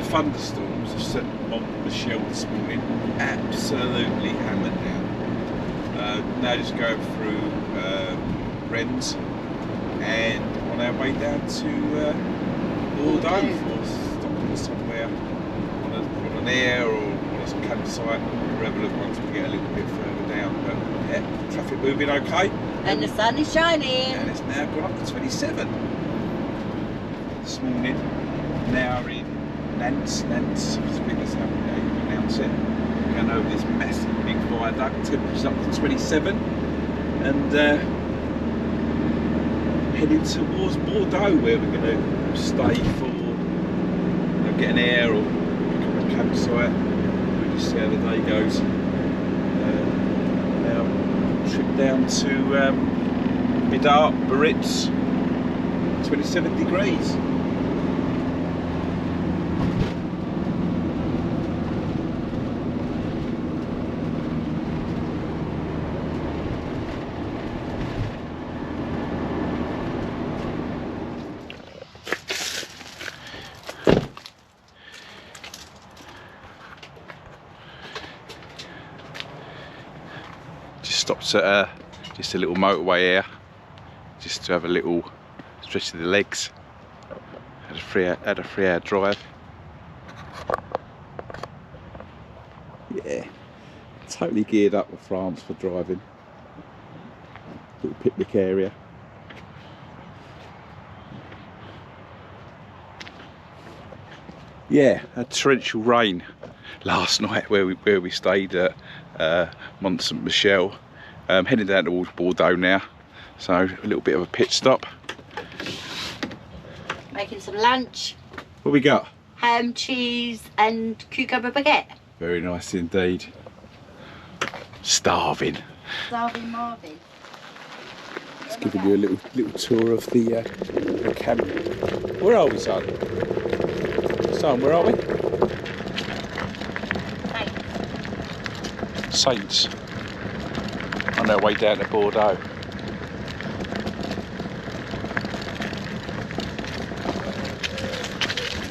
thunderstorms have sent on Michelle this morning absolutely hammered down. Now just going through Rennes and on our way down to Bordeaux for stopping somewhere on an air or on a campsite. We'll have a look once we get a little bit further down. But yeah, traffic moving okay. And the sun is shining. And it's now gone up to 27 this morning. Now we're in Nantes, I think that's how you pronounce it. Going over this massive big viaduct, temperature's up to 27, and heading towards Bordeaux, where we're going to stay for, get an air or pick up a campsite. We'll just see how the day goes. Now, trip down to Bidart, Biarritz, 27 degrees. Stopped at just a little motorway here, just to have a little stretch of the legs. Had a 3-hour drive. Yeah, totally geared up with France for driving. Little picnic area. Yeah, had torrential rain last night where we stayed at Mont Saint Michel. Heading down towards Bordeaux now, so a little bit of a pit stop. Making some lunch. What we got? Ham, cheese and cucumber baguette. Very nice indeed. Starving. Starving Marvin. Just giving you a little tour of the camp. Where are we, son? Son, where are we? Saints. On our way down to Bordeaux.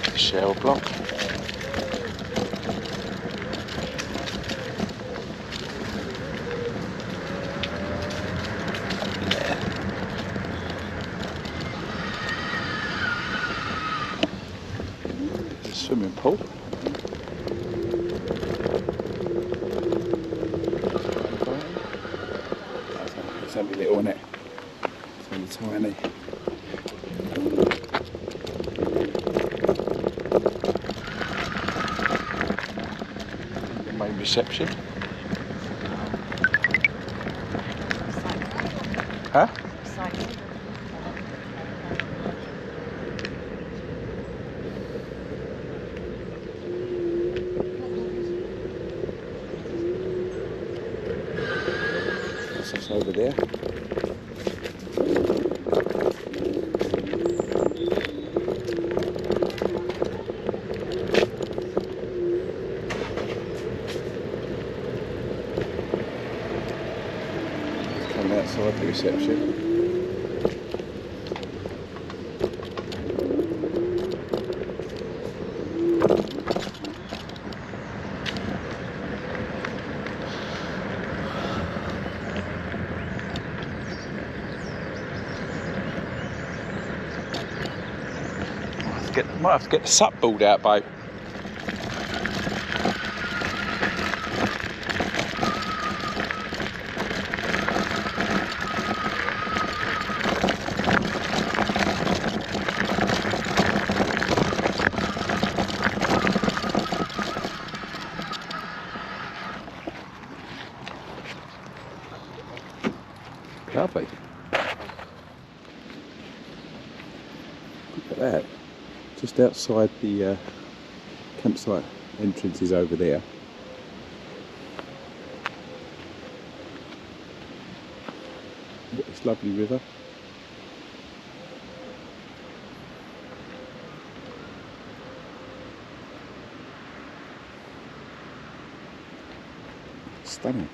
The shell block. Yeah. The swimming pool. It's only little, isn't it? It's only tiny. The main reception. Huh? That's over there. Coming outside the reception. Might have to get the sup board out, babe. Lovely. Look at that. Just outside the campsite entrance is over there. Look at this lovely river. Stunning.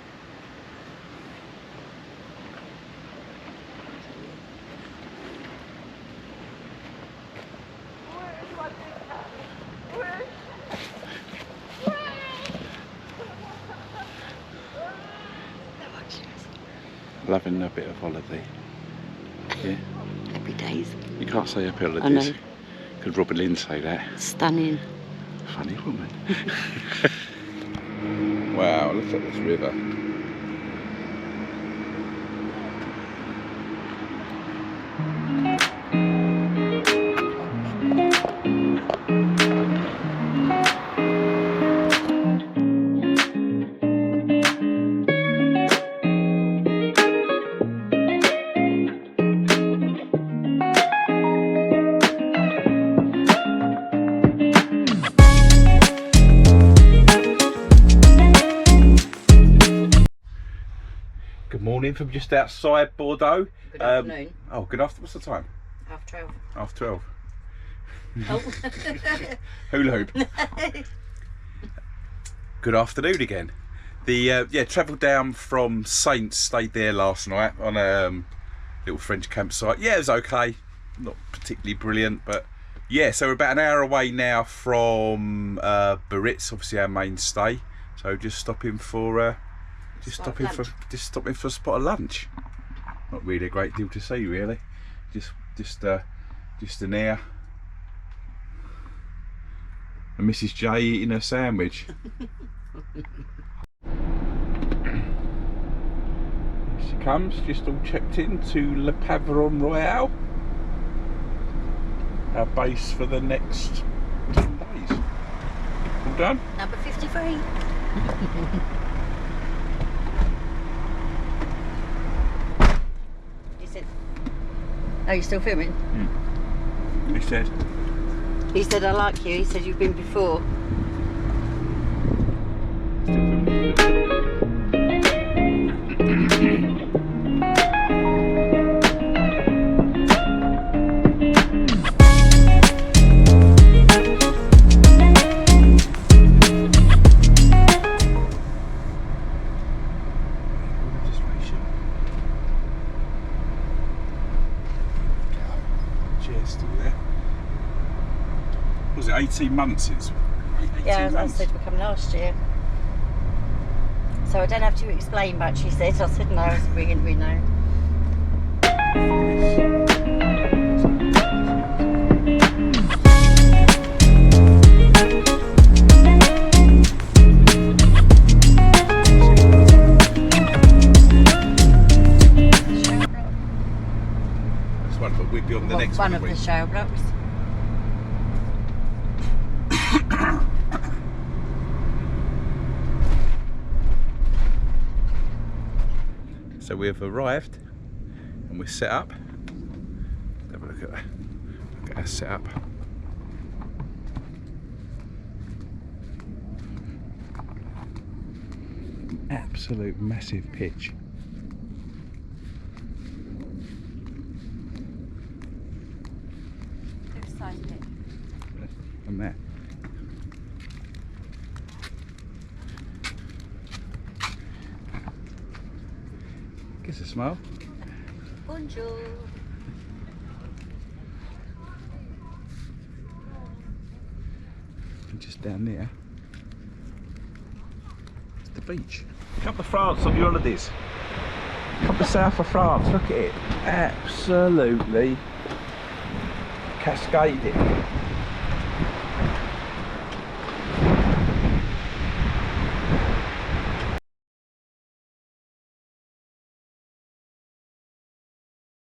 loving a bit of holiday. Yeah. Happy days. You can't say happy I holidays. know. Could Robin Lynn say that? Stunning. Funny woman. Wow, look at this river. Good morning from just outside Bordeaux. Good afternoon. Oh, good afternoon. What's the time? 12:30. Half 12. Oh. Hula hoop. Good afternoon again. The travelled down from Saints, stayed there last night on a little French campsite. Yeah, it was okay. Not particularly brilliant, but yeah. So we're about an hour away now from Biarritz, obviously our main stay. So just stopping for. Just stopping for a spot of lunch. Not really a great deal to see, really. Just an air. And Mrs. J eating her sandwich. Here she comes, just all checked in to Le Pavillon Royal. Our base for the next 10 days. All done? Number 53. Oh, you're still filming? He said. He said, I like you. He said, you've been before. Still there. Was it 18 months since? 18 Yeah, I months? said we come last year. So I don't have to explain much, he said. I said no, we know. That's one, but we'll be on the next one one. of the shower blocks. So we've arrived and we're set up. Have a look at our setup. Absolute massive pitch. And there. Gives a smile. Bonjour. And just down there, it's the beach. Come to France on your holidays. Come to south of France, look at it. Absolutely cascading.